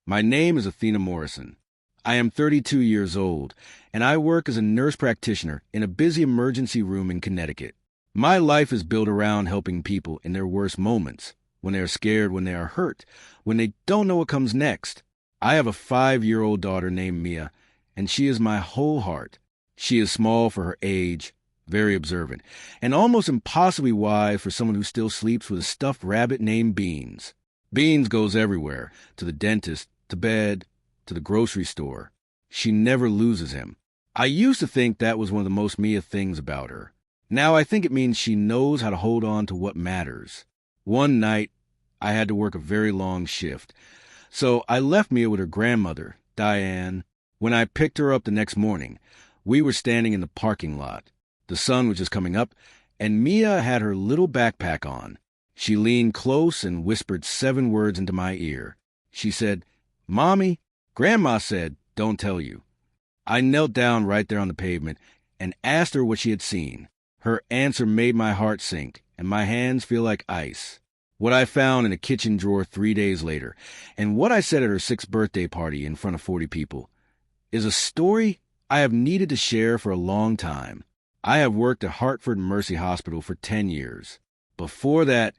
My name is Athena Morrison. I am 32 years old, and I work as a nurse practitioner in a busy emergency room in Connecticut. My life is built around helping people in their worst moments, when they are scared, when they are hurt, when they don't know what comes next. I have a 5-year-old daughter named Mia, and she is my whole heart. She is small for her age, very observant, and almost impossibly wise for someone who still sleeps with a stuffed rabbit named Beans. Beans goes everywhere, to the dentist, to bed, to the grocery store. She never loses him. I used to think that was one of the most Mia things about her. Now I think it means she knows how to hold on to what matters. One night, I had to work a very long shift, so I left Mia with her grandmother, Diane. When I picked her up the next morning, we were standing in the parking lot. The sun was just coming up, and Mia had her little backpack on. She leaned close and whispered 7 words into my ear. She said, "Mommy, Grandma said, don't tell you." I knelt down right there on the pavement and asked her what she had seen. Her answer made my heart sink, and my hands feel like ice. What I found in a kitchen drawer 3 days later, and what I said at her 6th birthday party in front of 40 people, is a story I have needed to share for a long time. I have worked at Hartford Mercy Hospital for 10 years. Before that,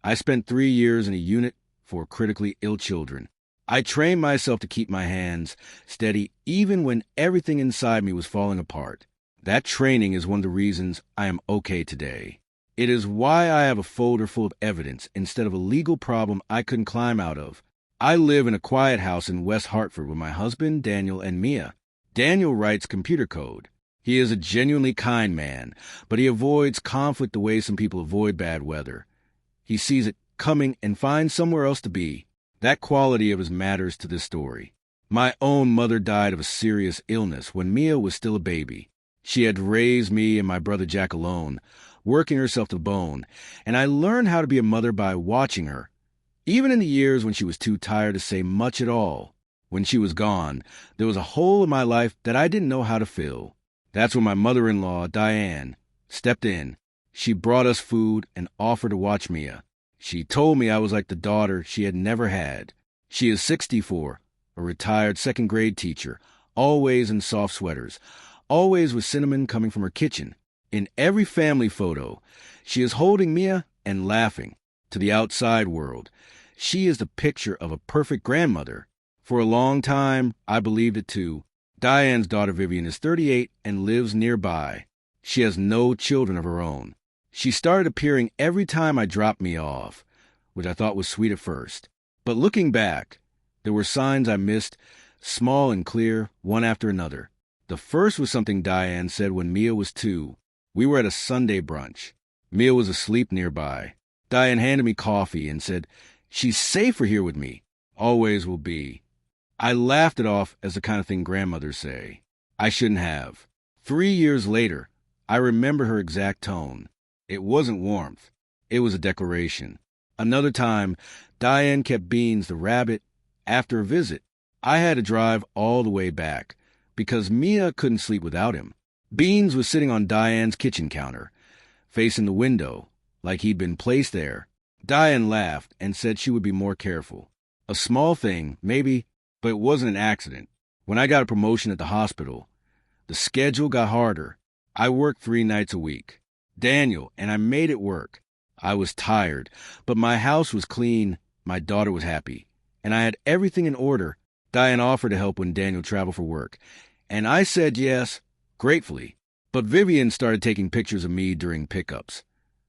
I spent 3 years in a unit for critically ill children. I trained myself to keep my hands steady even when everything inside me was falling apart. That training is one of the reasons I am okay today. It is why I have a folder full of evidence instead of a legal problem I couldn't climb out of. I live in a quiet house in West Hartford with my husband, Daniel, and Mia. Daniel writes computer code. He is a genuinely kind man, but he avoids conflict the way some people avoid bad weather. He sees it coming and finds somewhere else to be. That quality of his matters to this story. My own mother died of a serious illness when Mia was still a baby. She had raised me and my brother Jack alone, working herself to the bone, and I learned how to be a mother by watching her, even in the years when she was too tired to say much at all. When she was gone, there was a hole in my life that I didn't know how to fill. That's when my mother-in-law, Diane, stepped in. She brought us food and offered to watch Mia. She told me I was like the daughter she had never had. She is 64, a retired second-grade teacher, always in soft sweaters, always with cinnamon coming from her kitchen. In every family photo, she is holding Mia and laughing. To the outside world, she is the picture of a perfect grandmother. For a long time, I believed it too. Diane's daughter Vivian is 38 and lives nearby. She has no children of her own. She started appearing every time I dropped Mia off, which I thought was sweet at first. But looking back, there were signs I missed, small and clear, one after another. The first was something Diane said when Mia was 2. We were at a Sunday brunch. Mia was asleep nearby. Diane handed me coffee and said, "She's safer here with me. Always will be." I laughed it off as the kind of thing grandmothers say. I shouldn't have. 3 years later, I remember her exact tone. It wasn't warmth. It was a declaration. Another time, Diane kept Beans the rabbit after a visit. I had to drive all the way back because Mia couldn't sleep without him. Beans was sitting on Diane's kitchen counter, facing the window, like he'd been placed there. Diane laughed and said she would be more careful. A small thing, maybe, but it wasn't an accident. When I got a promotion at the hospital, the schedule got harder. I worked 3 nights a week. Daniel and I made it work. I was tired, but my house was clean, my daughter was happy, and I had everything in order. Diane offered to help when Daniel traveled for work, and I said yes, gratefully. But Vivian started taking pictures of me during pickups.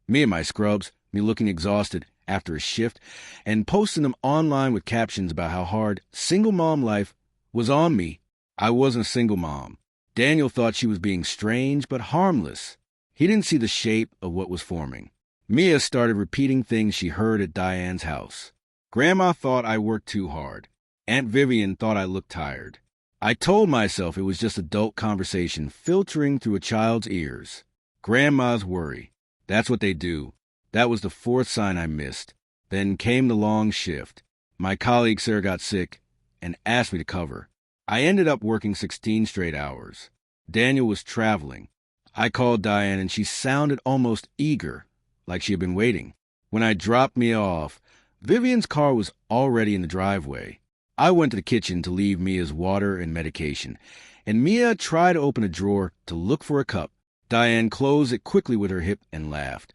Me in my scrubs, me looking exhausted after a shift, and posting them online with captions about how hard single mom life was on me. I wasn't a single mom. Daniel thought she was being strange but harmless. He didn't see the shape of what was forming. Mia started repeating things she heard at Diane's house. Grandma thought I worked too hard. Aunt Vivian thought I looked tired. I told myself it was just adult conversation filtering through a child's ears. Grandmas worry. That's what they do. That was the 4th sign I missed. Then came the long shift. My colleague Sarah got sick and asked me to cover. I ended up working 16 straight hours. Daniel was traveling. I called Diane and she sounded almost eager, like she had been waiting. When I dropped Mia off, Vivian's car was already in the driveway. I went to the kitchen to leave Mia's water and medication, and Mia tried to open a drawer to look for a cup. Diane closed it quickly with her hip and laughed,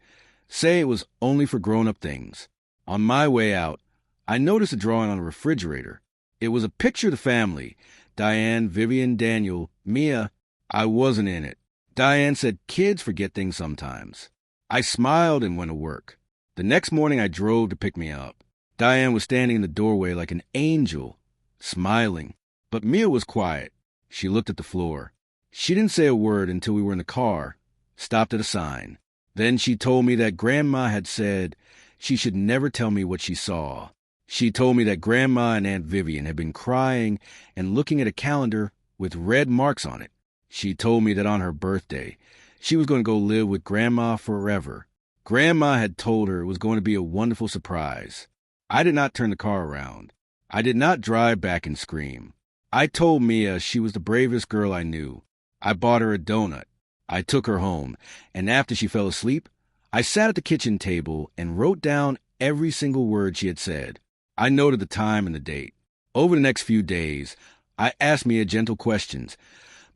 saying it was only for grown-up things. On my way out, I noticed a drawing on the refrigerator. It was a picture of the family: Diane, Vivian, Daniel, Mia. I wasn't in it. Diane said kids forget things sometimes. I smiled and went to work. The next morning I drove to pick Mia up. Diane was standing in the doorway like an angel, smiling. But Mia was quiet. She looked at the floor. She didn't say a word until we were in the car, stopped at a sign. Then she told me that Grandma had said she should never tell me what she saw. She told me that Grandma and Aunt Vivian had been crying and looking at a calendar with red marks on it. She told me that on her birthday, she was going to go live with Grandma forever. Grandma had told her it was going to be a wonderful surprise. I did not turn the car around. I did not drive back and scream. I told Mia she was the bravest girl I knew. I bought her a donut. I took her home, and after she fell asleep, I sat at the kitchen table and wrote down every single word she had said. I noted the time and the date. Over the next few days, I asked Mia gentle questions,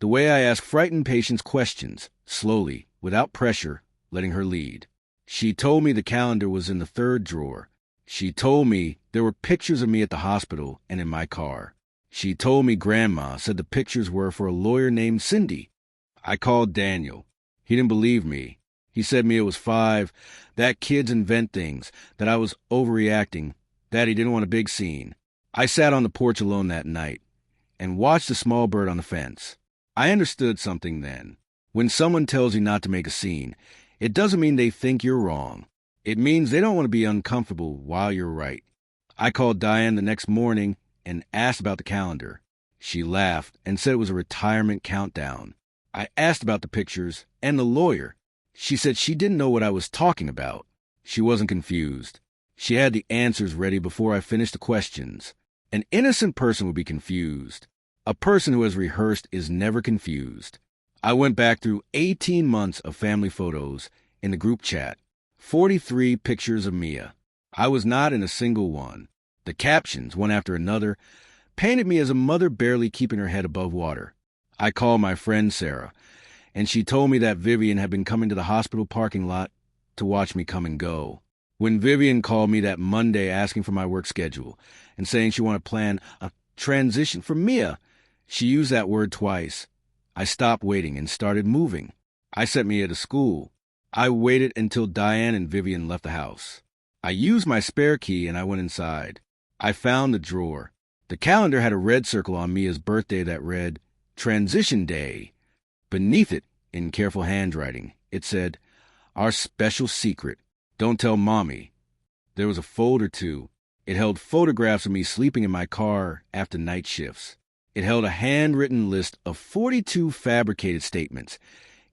the way I ask frightened patients questions, slowly, without pressure, letting her lead. She told me the calendar was in the third drawer. She told me there were pictures of me at the hospital and in my car. She told me Grandma said the pictures were for a lawyer named Cindy. I called Daniel. He didn't believe me. He said Mia was 5, that kids invent things, that I was overreacting, that he didn't want a big scene. I sat on the porch alone that night and watched the small bird on the fence. I understood something then. When someone tells you not to make a scene, it doesn't mean they think you're wrong. It means they don't want to be uncomfortable while you're right. I called Diane the next morning and asked about the calendar. She laughed and said it was a retirement countdown. I asked about the pictures and the lawyer. She said she didn't know what I was talking about. She wasn't confused. She had the answers ready before I finished the questions. An innocent person would be confused. A person who has rehearsed is never confused. I went back through 18 months of family photos in the group chat. 43 pictures of Mia. I was not in a single one. The captions, one after another, painted me as a mother barely keeping her head above water. I called my friend Sarah, and she told me that Vivian had been coming to the hospital parking lot to watch me come and go. When Vivian called me that Monday asking for my work schedule and saying she wanted to plan a transition for Mia, she used that word twice. I stopped waiting and started moving. I sent Mia to school. I waited until Diane and Vivian left the house. I used my spare key and I went inside. I found the drawer. The calendar had a red circle on Mia's birthday that read, Transition Day. Beneath it, in careful handwriting, it said, Our special secret. Don't tell Mommy. There was a folder, too. It held photographs of me sleeping in my car after night shifts. It held a handwritten list of 42 fabricated statements,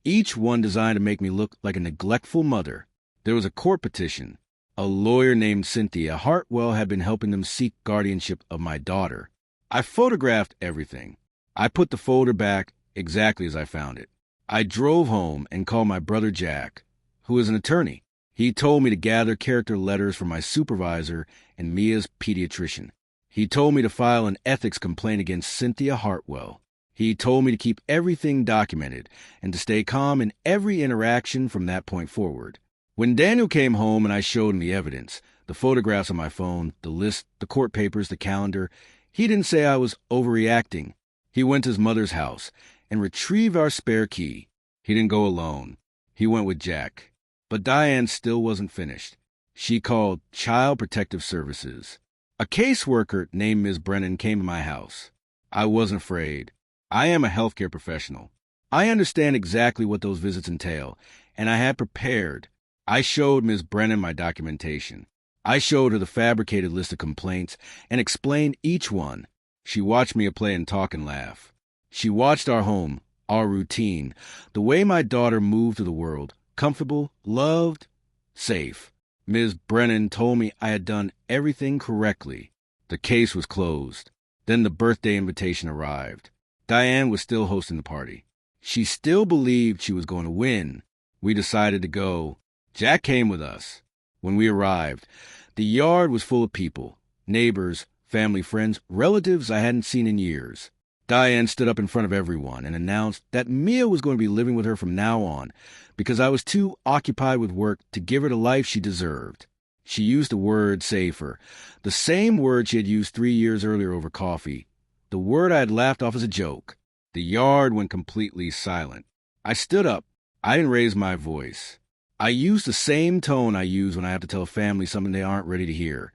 each one designed to make me look like a neglectful mother. There was a court petition. A lawyer named Cynthia Hartwell had been helping them seek guardianship of my daughter. I photographed everything. I put the folder back exactly as I found it. I drove home and called my brother Jack, who is an attorney. He told me to gather character letters from my supervisor and Mia's pediatrician. He told me to file an ethics complaint against Cynthia Hartwell. He told me to keep everything documented and to stay calm in every interaction from that point forward. When Daniel came home and I showed him the evidence, the photographs on my phone, the list, the court papers, the calendar, he didn't say I was overreacting. He went to his mother's house and retrieved our spare key. He didn't go alone. He went with Jack. But Diane still wasn't finished. She called Child Protective Services. A caseworker named Ms. Brennan came to my house. I wasn't afraid. I am a healthcare professional. I understand exactly what those visits entail, and I had prepared. I showed Ms. Brennan my documentation. I showed her the fabricated list of complaints and explained each one. She watched me play and talk and laugh. She watched our home, our routine, the way my daughter moved through the world, comfortable, loved, safe. Ms. Brennan told me I had done everything correctly. The case was closed. Then the birthday invitation arrived. Diane was still hosting the party. She still believed she was going to win. We decided to go. Jack came with us. When we arrived, the yard was full of people, neighbors, family, friends, relatives I hadn't seen in years. Diane stood up in front of everyone and announced that Mia was going to be living with her from now on because I was too occupied with work to give her the life she deserved. She used the word safer, the same word she had used 3 years earlier over coffee, the word I had laughed off as a joke. The yard went completely silent. I stood up. I didn't raise my voice. I used the same tone I use when I have to tell a family something they aren't ready to hear.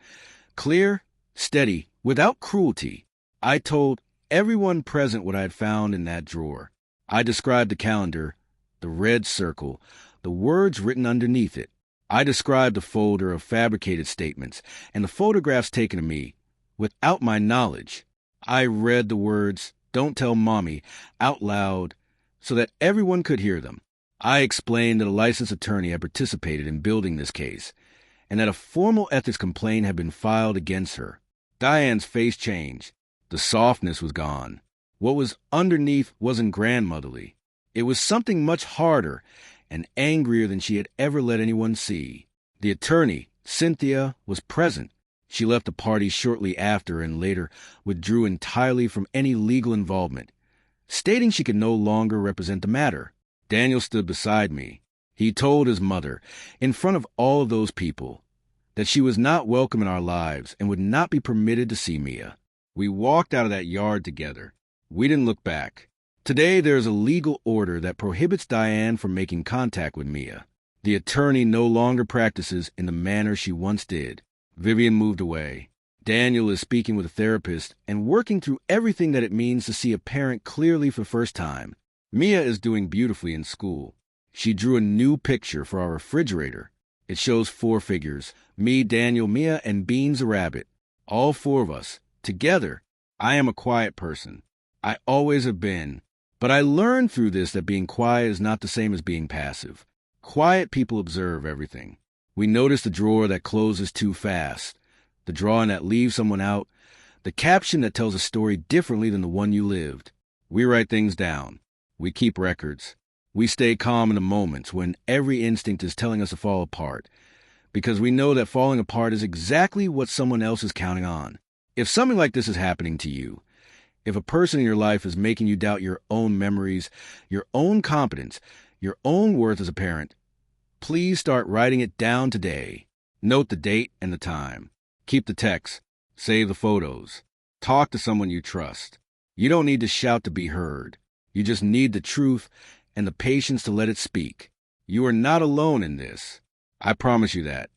Clear, steady, without cruelty. I told everyone present what I had found in that drawer. I described the calendar, the red circle, the words written underneath it. I described the folder of fabricated statements and the photographs taken of me without my knowledge. I read the words, "Don't tell mommy," out loud so that everyone could hear them. I explained that a licensed attorney had participated in building this case and that a formal ethics complaint had been filed against her. Diane's face changed. The softness was gone. What was underneath wasn't grandmotherly. It was something much harder and angrier than she had ever let anyone see. The attorney, Cynthia, was present. She left the party shortly after and later withdrew entirely from any legal involvement, stating she could no longer represent the matter. Daniel stood beside me. He told his mother, in front of all of those people, that she was not welcome in our lives and would not be permitted to see Mia. We walked out of that yard together. We didn't look back. Today there is a legal order that prohibits Diane from making contact with Mia. The attorney no longer practices in the manner she once did. Vivian moved away. Daniel is speaking with a therapist and working through everything that it means to see a parent clearly for the first time. Mia is doing beautifully in school. She drew a new picture for our refrigerator. It shows 4 figures, me, Daniel, Mia, and Beans the rabbit. All 4 of us, together. I am a quiet person. I always have been. But I learned through this that being quiet is not the same as being passive. Quiet people observe everything. We notice the drawer that closes too fast, the drawing that leaves someone out, the caption that tells a story differently than the one you lived. We write things down. We keep records. We stay calm in the moments when every instinct is telling us to fall apart, because we know that falling apart is exactly what someone else is counting on. If something like this is happening to you, if a person in your life is making you doubt your own memories, your own competence, your own worth as a parent, please start writing it down today. Note the date and the time. Keep the text. Save the photos. Talk to someone you trust. You don't need to shout to be heard. You just need the truth and the patience to let it speak. You are not alone in this. I promise you that.